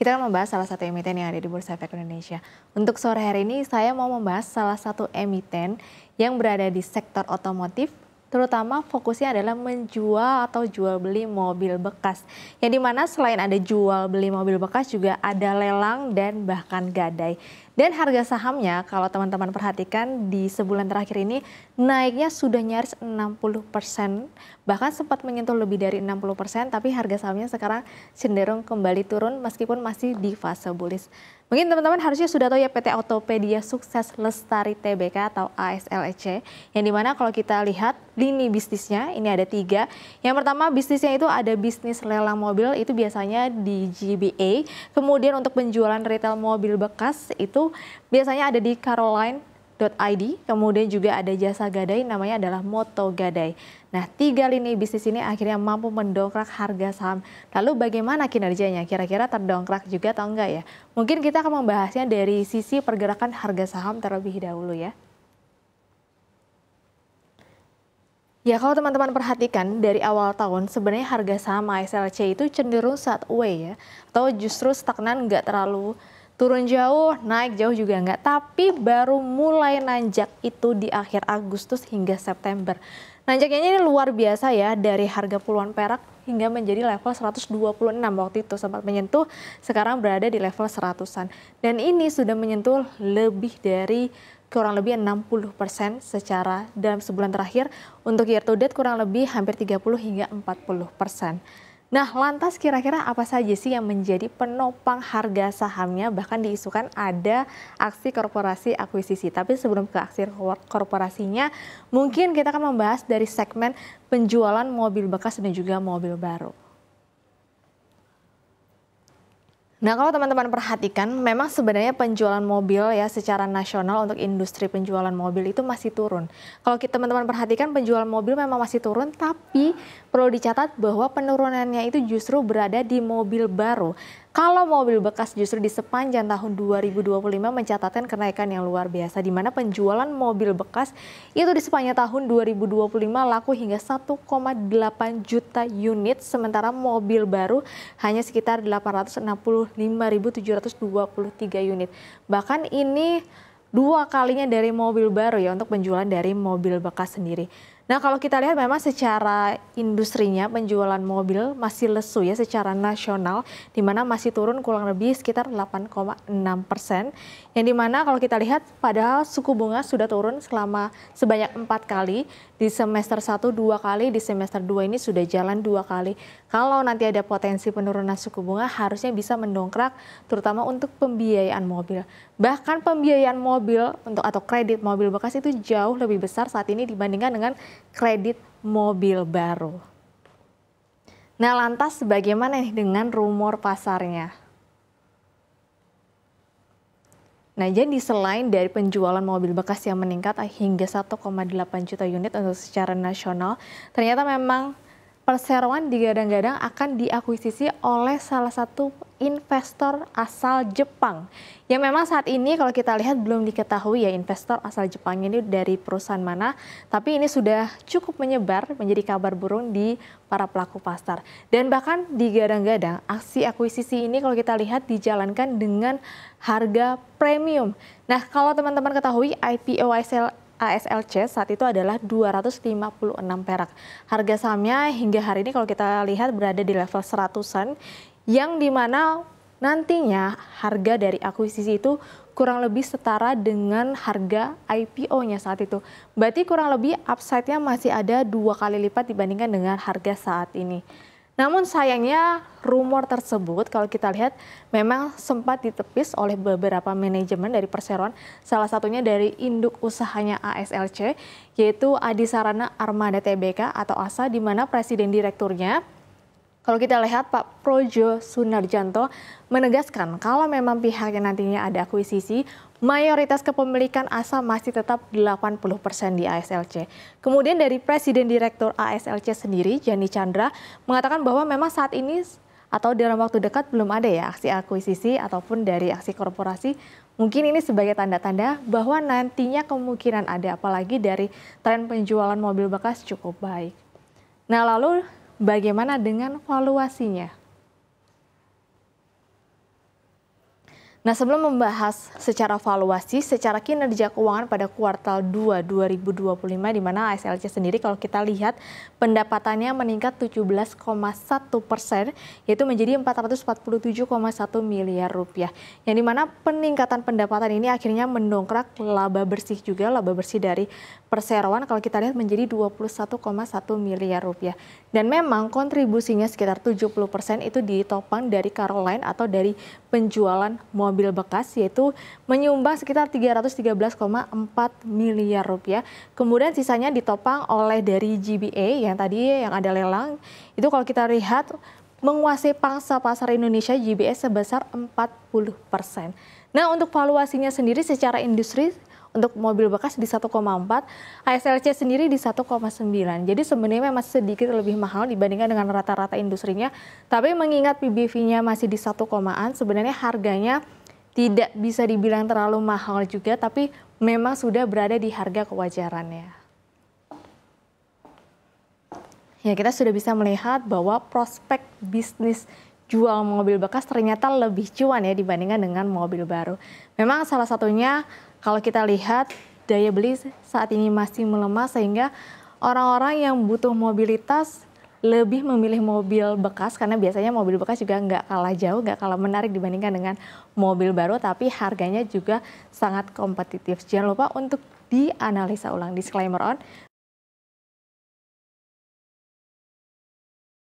Kita akan membahas salah satu emiten yang ada di Bursa Efek Indonesia. Untuk sore hari ini saya mau membahas salah satu emiten yang berada di sektor otomotif, terutama fokusnya adalah menjual atau jual beli mobil bekas. Yang dimana selain ada jual beli mobil bekas juga ada lelang dan bahkan gadai. Dan harga sahamnya kalau teman-teman perhatikan di sebulan terakhir ini naiknya sudah nyaris 60%. Bahkan sempat menyentuh lebih dari 60%, tapi harga sahamnya sekarang cenderung kembali turun meskipun masih di fase bullish. Mungkin teman-teman harusnya sudah tahu ya PT Autopedia Sukses Lestari Tbk atau ASLEC. Yang dimana kalau kita lihat lini bisnisnya ini ada 3. Yang pertama bisnisnya itu ada bisnis lelang mobil, itu biasanya di GBA. Kemudian untuk penjualan retail mobil bekas itu biasanya ada di Caroline.id, kemudian juga ada jasa gadai namanya adalah Moto Gadai. Nah, 3 lini bisnis ini akhirnya mampu mendongkrak harga saham. Lalu bagaimana kinerjanya? Kira-kira terdongkrak juga atau enggak ya? Mungkin kita akan membahasnya dari sisi pergerakan harga saham terlebih dahulu ya. Ya, kalau teman-teman perhatikan dari awal tahun sebenarnya harga saham ASLC itu cenderung sideways ya, atau justru stagnan, nggak terlalu turun jauh, naik jauh juga enggak, tapi baru mulai nanjak itu di akhir Agustus hingga September. Nanjaknya ini luar biasa ya, dari harga puluhan perak hingga menjadi level 126 waktu itu sempat menyentuh, sekarang berada di level 100-an. Dan ini sudah menyentuh lebih dari kurang lebih 60% secara dalam sebulan terakhir, untuk year to date kurang lebih hampir 30 hingga 40%. Nah, lantas kira-kira apa saja sih yang menjadi penopang harga sahamnya? Bahkan diisukan ada aksi korporasi akuisisi. Tapi sebelum ke aksi korporasinya, mungkin kita akan membahas dari segmen penjualan mobil bekas dan juga mobil baru. Nah, kalau teman-teman perhatikan, memang sebenarnya penjualan mobil ya secara nasional untuk industri penjualan mobil itu masih turun. Kalau teman-teman perhatikan penjualan mobil memang masih turun, tapi perlu dicatat bahwa penurunannya itu justru berada di mobil baru. Kalau mobil bekas justru di sepanjang tahun 2025 mencatatkan kenaikan yang luar biasa, di mana penjualan mobil bekas itu di sepanjang tahun 2025 laku hingga 1,8 juta unit, sementara mobil baru hanya sekitar 865.723 unit. Bahkan ini 2 kalinya dari mobil baru ya untuk penjualan dari mobil bekas sendiri. Nah, kalau kita lihat memang secara industrinya penjualan mobil masih lesu ya secara nasional, di mana masih turun kurang lebih sekitar 8,6%. Yang dimana kalau kita lihat padahal suku bunga sudah turun selama sebanyak 4 kali, di semester 1 2 kali, di semester 2 ini sudah jalan 2 kali. Kalau nanti ada potensi penurunan suku bunga harusnya bisa mendongkrak terutama untuk pembiayaan mobil. Bahkan pembiayaan mobil untuk atau kredit mobil bekas itu jauh lebih besar saat ini dibandingkan dengan kredit mobil baru. Nah, lantas bagaimana nih dengan rumor pasarnya? Nah, jadi selain dari penjualan mobil bekas yang meningkat hingga 1,8 juta unit untuk secara nasional, ternyata memang perseroan digadang-gadang akan diakuisisi oleh salah satu investor asal Jepang. Yang memang saat ini kalau kita lihat belum diketahui ya investor asal Jepang ini dari perusahaan mana, tapi ini sudah cukup menyebar menjadi kabar burung di para pelaku pasar. Dan bahkan digadang-gadang aksi akuisisi ini kalau kita lihat dijalankan dengan harga premium. Nah, kalau teman-teman ketahui IPO ASLC saat itu adalah 256 perak. Harga sahamnya hingga hari ini kalau kita lihat berada di level 100-an, yang dimana nantinya harga dari akuisisi itu kurang lebih setara dengan harga IPO-nya saat itu. Berarti kurang lebih upside-nya masih ada 2 kali lipat dibandingkan dengan harga saat ini. Namun sayangnya rumor tersebut kalau kita lihat memang sempat ditepis oleh beberapa manajemen dari perseroan, salah satunya dari induk usahanya ASLC, yaitu Adisarana Armada Tbk atau ASA, di mana presiden direkturnya, kalau kita lihat Pak Projo Sunarjanto menegaskan kalau memang pihaknya nantinya ada akuisisi, mayoritas kepemilikan ASA masih tetap 80% di ASLC. Kemudian dari Presiden Direktur ASLC sendiri, Jani Chandra, mengatakan bahwa memang saat ini atau dalam waktu dekat belum ada ya aksi akuisisi ataupun dari aksi korporasi. Mungkin ini sebagai tanda-tanda bahwa nantinya kemungkinan ada, apalagi dari tren penjualan mobil bekas cukup baik. Nah, lalu bagaimana dengan valuasinya? Nah, sebelum membahas secara valuasi, secara kinerja keuangan pada kuartal 2 2025, di mana ASLC sendiri kalau kita lihat pendapatannya meningkat 17,1%, yaitu menjadi 447,1 miliar rupiah. Yang dimana peningkatan pendapatan ini akhirnya mendongkrak laba bersih juga, laba bersih dari perseroan kalau kita lihat menjadi 21,1 miliar rupiah. Dan memang kontribusinya sekitar 70% itu ditopang dari Caroline atau dari penjualan mobil bekas, yaitu menyumbang sekitar 313,4 miliar rupiah. Kemudian sisanya ditopang oleh dari GBA yang tadi yang ada lelang. Itu kalau kita lihat menguasai pangsa pasar Indonesia GBA sebesar 40%. Nah, untuk valuasinya sendiri secara industri untuk mobil bekas di 1,4, ASLC sendiri di 1,9. Jadi sebenarnya masih sedikit lebih mahal dibandingkan dengan rata-rata industrinya. Tapi mengingat PBV-nya masih di 1,an, sebenarnya harganya tidak bisa dibilang terlalu mahal juga, tapi memang sudah berada di harga kewajarannya. Ya, kita sudah bisa melihat bahwa prospek bisnis jual mobil bekas ternyata lebih cuan ya dibandingkan dengan mobil baru. Memang salah satunya kalau kita lihat daya beli saat ini masih melemah sehingga orang-orang yang butuh mobilitas lebih memilih mobil bekas karena biasanya mobil bekas juga nggak kalah jauh, nggak kalah menarik dibandingkan dengan mobil baru, tapi harganya juga sangat kompetitif. Jangan lupa untuk dianalisa ulang. Disclaimer on,